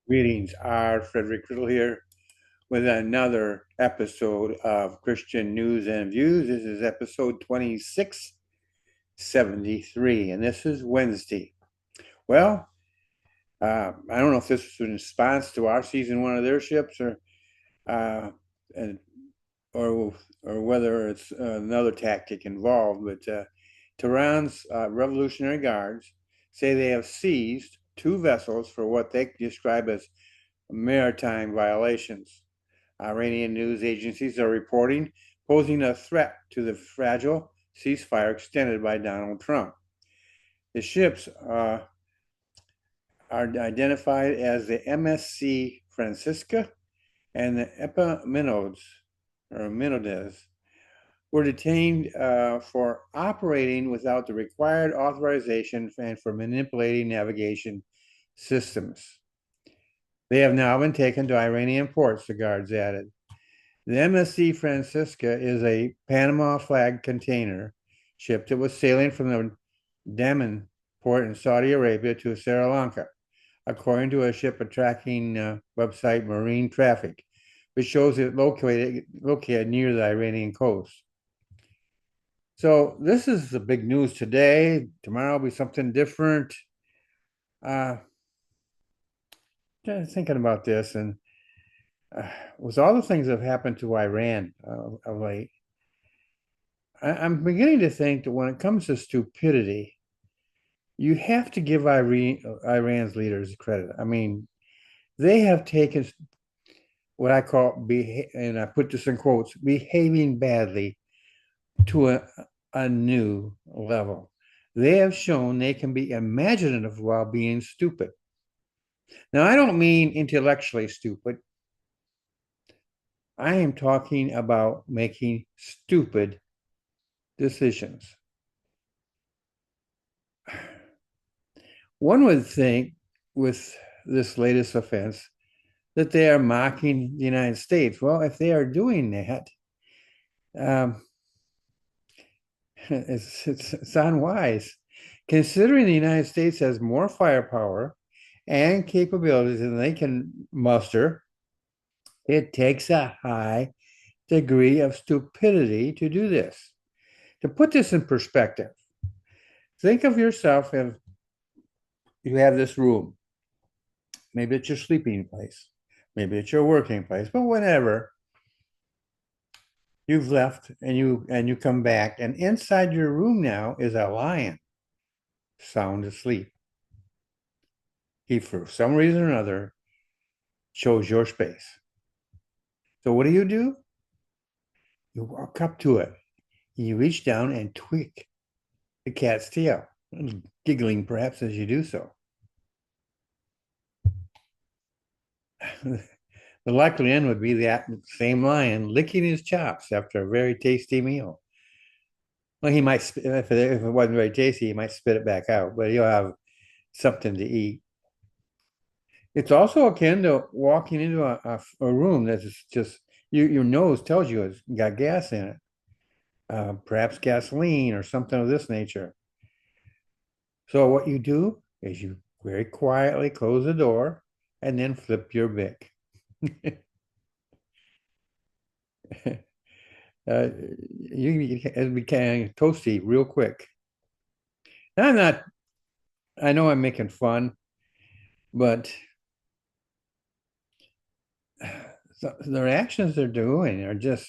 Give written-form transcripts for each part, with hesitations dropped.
Greetings, R. Frederick Riddle here with another episode of Christian News and Views. This is episode 2673, and this is Wednesday. Well, I don't know if this is in response to our season one of their ships uh, and, or, or whether it's another tactic involved, but Tehran's Revolutionary Guards say they have seized two vessels for what they describe as maritime violations. Iranian news agencies are reporting posing a threat to the fragile ceasefire extended by Donald Trump. The ships are identified as the MSC Francisca and the Epaminondas, or Minodes, were detained for operating without the required authorization and for manipulating navigation systems. They have now been taken to Iranian ports, the guards added. The MSC Francisca is a Panama flag container ship that was sailing from the Daman port in Saudi Arabia to Sri Lanka, according to a ship tracking website Marine Traffic, which shows it located near the Iranian coast. So this is the big news today. Tomorrow will be something different. Uh, thinking about this, and with all the things that have happened to Iran of late, I'm beginning to think that when it comes to stupidity, you have to give Iran's leaders credit. I mean, they have taken what I call, and I put this in quotes, behaving badly to a new level. They have shown they can be imaginative while being stupid. Now, I don't mean intellectually stupid. I am talking about making stupid decisions. One would think with this latest offense that they are mocking the United States. Well, if they are doing that, um, it's unwise, considering the United States has more firepower and capabilities than they can muster. It takes a high degree of stupidity to do this. To put this in perspective, think of yourself if you have this room. Maybe it's your sleeping place, maybe it's your working place, but whatever. You've left and you come back, and inside your room now is a lion sound asleep. He, for some reason or another, chose your space. So what do? You walk up to it. You reach down and tweak the cat's tail, giggling perhaps as you do so. The likely end would be that same lion licking his chops after a very tasty meal. Well, he might, if it wasn't very tasty, he might spit it back out, but he'll have something to eat. It's also akin to walking into a room that's just your nose tells you it's got gas in it, perhaps gasoline or something of this nature. So what you do is you very quietly close the door and then flip your Bic. uh, it became toasty real quick. Now, I know I'm making fun, but the reactions they're doing are just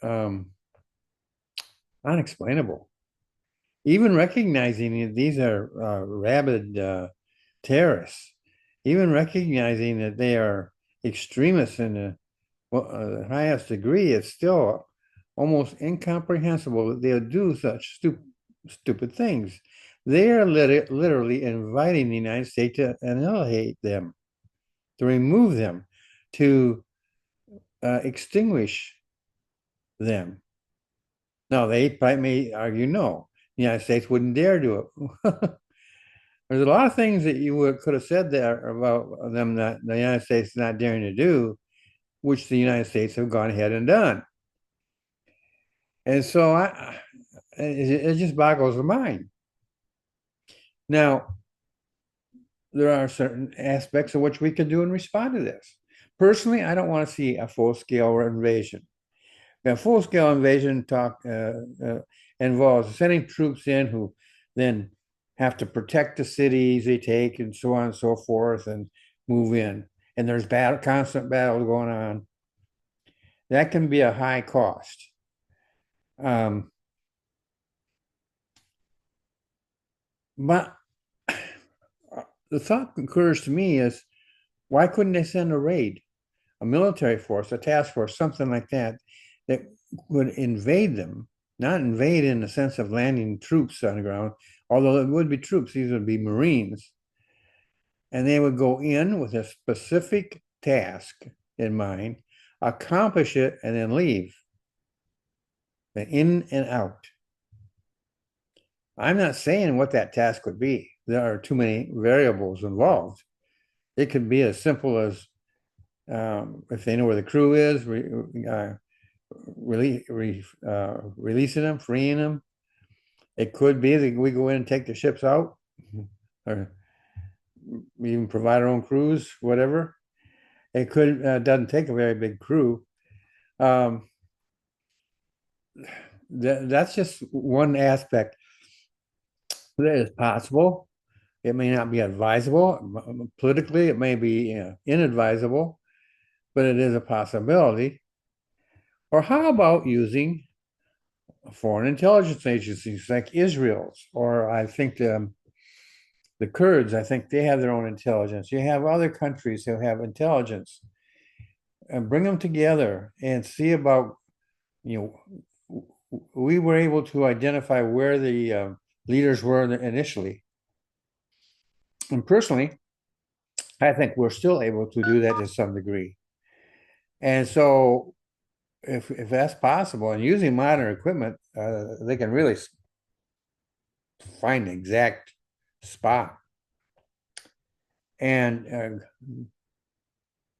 um, unexplainable. Even recognizing that these are rabid terrorists, even recognizing that they are extremists in the highest degree, it's still almost incomprehensible that they'll do such stupid things. They are literally inviting the United States to annihilate them, to remove them, to extinguish them. Now, they may argue no, the United States wouldn't dare do it. There's a lot of things that could have said there about them that the United States is not daring to do, which the United States have gone ahead and done. And so it just boggles the mind. Now, there are certain aspects of which we can do and respond to this. Personally, I don't want to see a full-scale invasion. A full-scale invasion involves sending troops in who then have to protect the cities they take and so on and so forth and move in. And there's constant battle going on. That can be a high cost. Um, but the thought occurs to me is, why couldn't they send a raid, a military force, a task force, something like that, that would invade them, not invade in the sense of landing troops on the ground, although it would be troops, these would be Marines, and they would go in with a specific task in mind, accomplish it, and then leave. In and out. I'm not saying what that task would be. There are too many variables involved. It could be as simple as if they know where the crew is, releasing them, freeing them. It could be that we go in and take the ships out, or we even provide our own crews, whatever. It could doesn't take a very big crew. Um, that's just one aspect that is possible. It may not be advisable. Politically, it may be inadvisable, but it is a possibility. Or how about using foreign intelligence agencies like Israel's, or I think the Kurds, I think they have their own intelligence. You have other countries who have intelligence, and bring them together and see about, we were able to identify where the leaders were initially. And personally, I think we're still able to do that to some degree. And so if that's possible, and using modern equipment, they can really find the exact spot and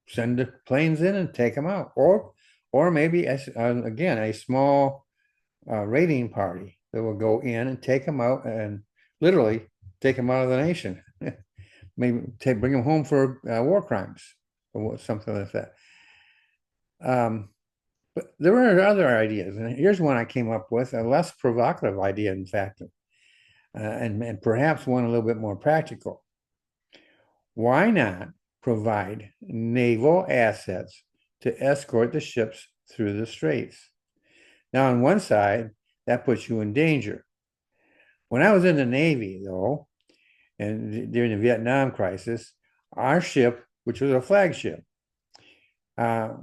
send the planes in and take them out, or maybe again a small raiding party that will go in and take them out and literally take them out of the nation. Maybe bring them home for war crimes or something like that. But there were other ideas, and here's one I came up with, a less provocative idea, in fact, and perhaps one a little bit more practical. Why not provide naval assets to escort the ships through the straits? Now, on one side, that puts you in danger. When I was in the Navy, though, and during the Vietnam crisis, our ship, which was a flagship,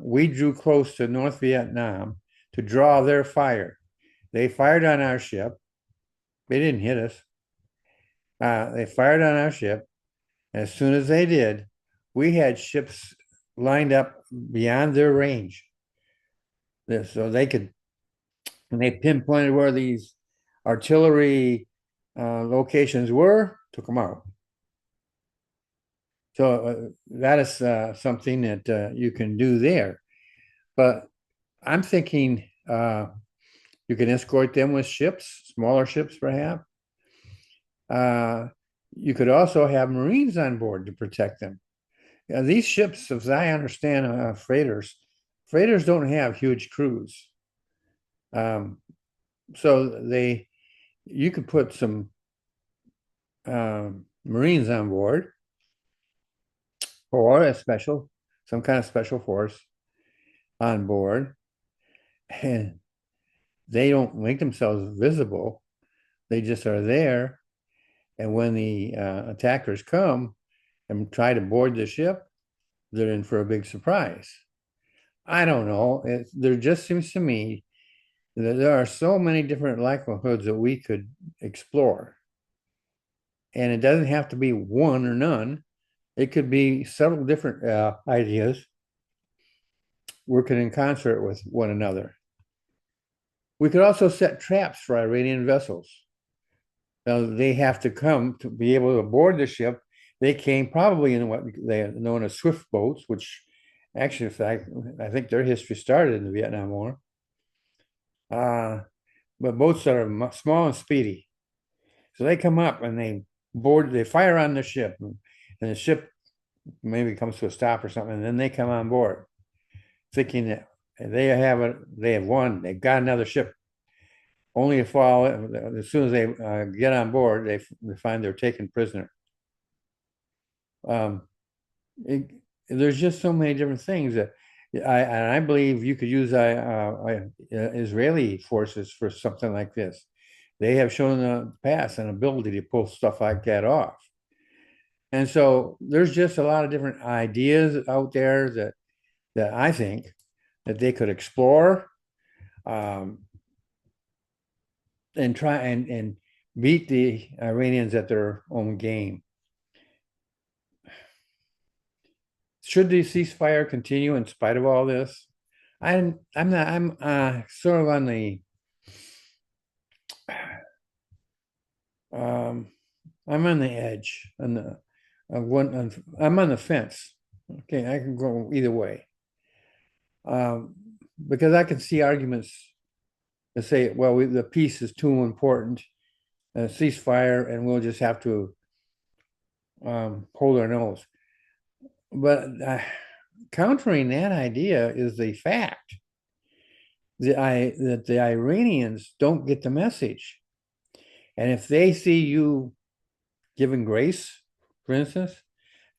we drew close to North Vietnam to draw their fire. They fired on our ship. They didn't hit us. They fired on our ship. And as soon as they did, we had ships lined up beyond their range. So they could, and they pinpointed where these artillery locations were, took them out. So that is something that you can do there. But I'm thinking you can escort them with ships, smaller ships perhaps. You could also have Marines on board to protect them. These ships, as I understand, freighters don't have huge crews. So you could put some Marines on board, or some kind of special force on board, and they don't make themselves visible. They just are there. And when the attackers come and try to board the ship, they're in for a big surprise. I don't know. There just seems to me that there are so many different likelihoods that we could explore. And it doesn't have to be one or none. It could be several different ideas working in concert with one another. We could also set traps for Iranian vessels. Now, they have to come to be able to board the ship. They came probably in what they are known as swift boats, which actually, in fact, I think their history started in the Vietnam War. But boats that are small and speedy. So they come up and they fire on the ship. and the ship maybe comes to a stop or something, and then they come on board, thinking that they have won, they've got another ship. Only to fall as soon as they get on board, they find they're taken prisoner. Um, it, there's just so many different things that I believe you could use Israeli forces for something like this. They have shown in the past an ability to pull stuff like that off. And so there's just a lot of different ideas out there that I think that they could explore, um, and try and beat the Iranians at their own game. Should the ceasefire continue in spite of all this? I'm sort of on the um, I'm on the edge on the I'm on the fence. Okay, I can go either way. Um, because I can see arguments that say, well, the peace is too important, ceasefire, and we'll just have to hold our nose. But countering that idea is the fact that the Iranians don't get the message. And if they see you giving grace, for instance,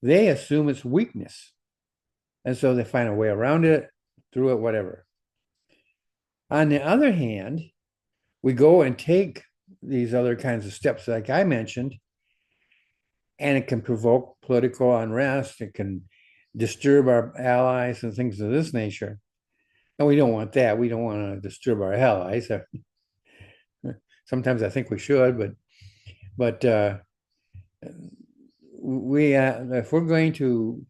they assume it's weakness. And so they find a way around it, through it, whatever. On the other hand, we go and take these other kinds of steps, like I mentioned, and it can provoke political unrest. It can disturb our allies and things of this nature. And we don't want that. We don't want to disturb our allies. Sometimes I think we should, but we if we're going to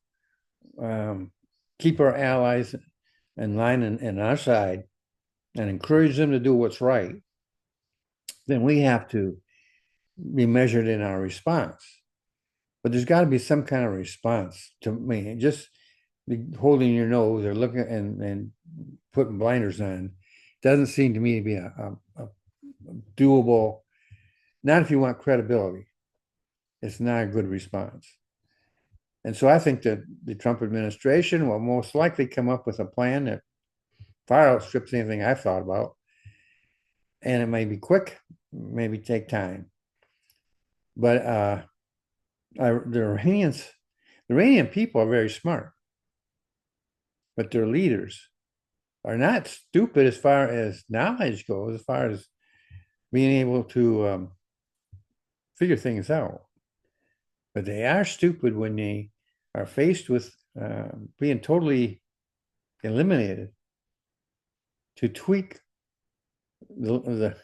keep our allies in line and our side and encourage them to do what's right, then we have to be measured in our response. But there's got to be some kind of response to me. Just holding your nose or looking and putting blinders on doesn't seem to me to be a doable. Not if you want credibility. It's not a good response. And so I think that the Trump administration will most likely come up with a plan that far outstrips anything I've thought about. And it may be quick, maybe take time. But the Iranian people are very smart, but their leaders are not stupid as far as knowledge goes, as far as being able to figure things out. But they are stupid when they are faced with being totally eliminated to tweak the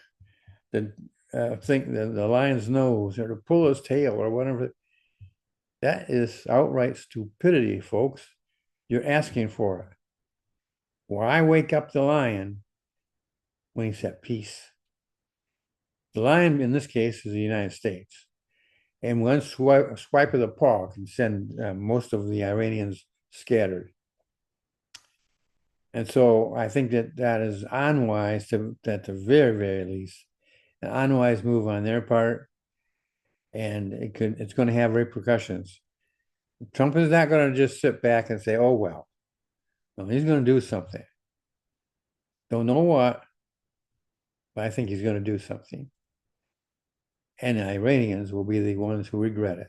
the lion's nose or to pull his tail or whatever. That is outright stupidity, folks. You're asking for it. Why wake up the lion when he's at peace? The lion in this case is the United States. And one swipe of the paw can send most of the Iranians scattered. And so I think that is unwise at the very, very least, an unwise move on their part, and it's going to have repercussions. Trump is not going to just sit back and say, "Oh well." No, he's going to do something. Don't know what, but I think he's going to do something. And the Iranians will be the ones who regret it.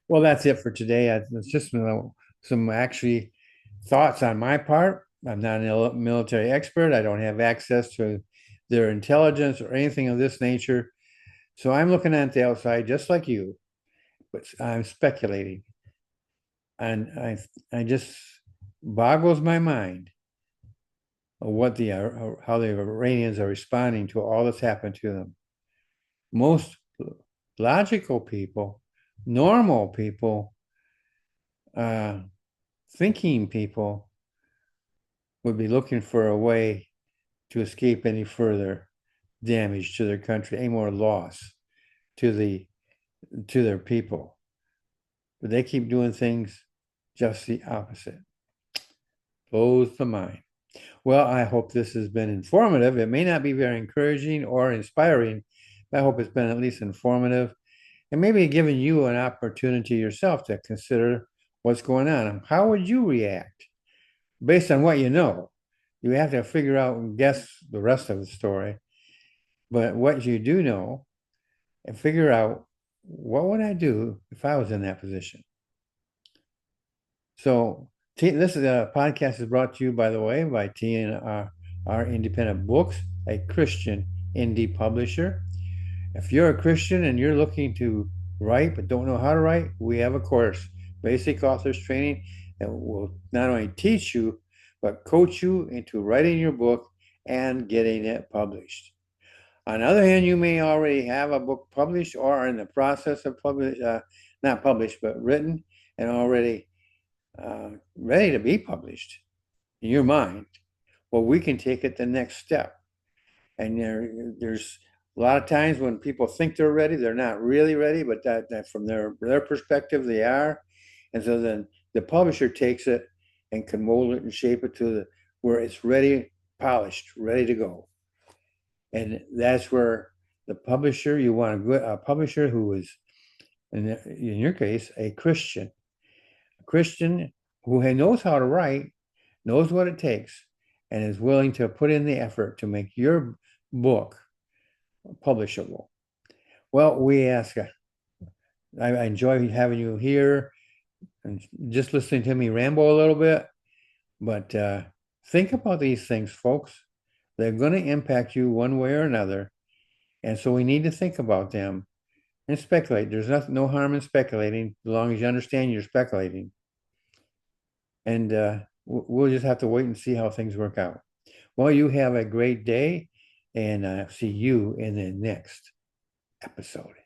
Well, that's it for today. It's just some actually thoughts on my part. I'm not a military expert. I don't have access to their intelligence or anything of this nature. So I'm looking at the outside just like you, but I'm speculating. And I just boggles my mind of how the Iranians are responding to all that's happened to them. Most logical people, normal people, thinking people would be looking for a way to escape any further damage to their country, any more loss to their people. But they keep doing things just the opposite. Blows the mind. Well, I hope this has been informative. It may not be very encouraging or inspiring, but I hope it's been at least informative. and maybe giving you an opportunity yourself to consider what's going on. How would you react based on what you know? You have to figure out and guess the rest of the story, but what you do know and figure out what would I do if I was in that position. So this is a podcast is brought to you, by the way, by TNR Independent Books, a Christian indie publisher. If you're a Christian and you're looking to write but don't know how to write, we have a course, Basic Authors Training, that will not only teach you, but coach you into writing your book and getting it published. On the other hand, you may already have a book published or are in the process of not published, but written and already ready to be published in your mind. Well, we can take it the next step. And there's a lot of times when people think they're ready, they're not really ready, but that from their perspective, they are. And so then the publisher takes it and can mold it and shape it to where it's ready, polished, ready to go. And that's where the publisher, you want a publisher who is, in your case, a Christian who knows how to write, knows what it takes, and is willing to put in the effort to make your book publishable. Well, we ask, I enjoy having you here and just listening to me ramble a little bit, but think about these things, folks. They're going to impact you one way or another. And so we need to think about them and speculate. There's no harm in speculating as long as you understand you're speculating. And we'll just have to wait and see how things work out. Well, you have a great day, and see you in the next episode.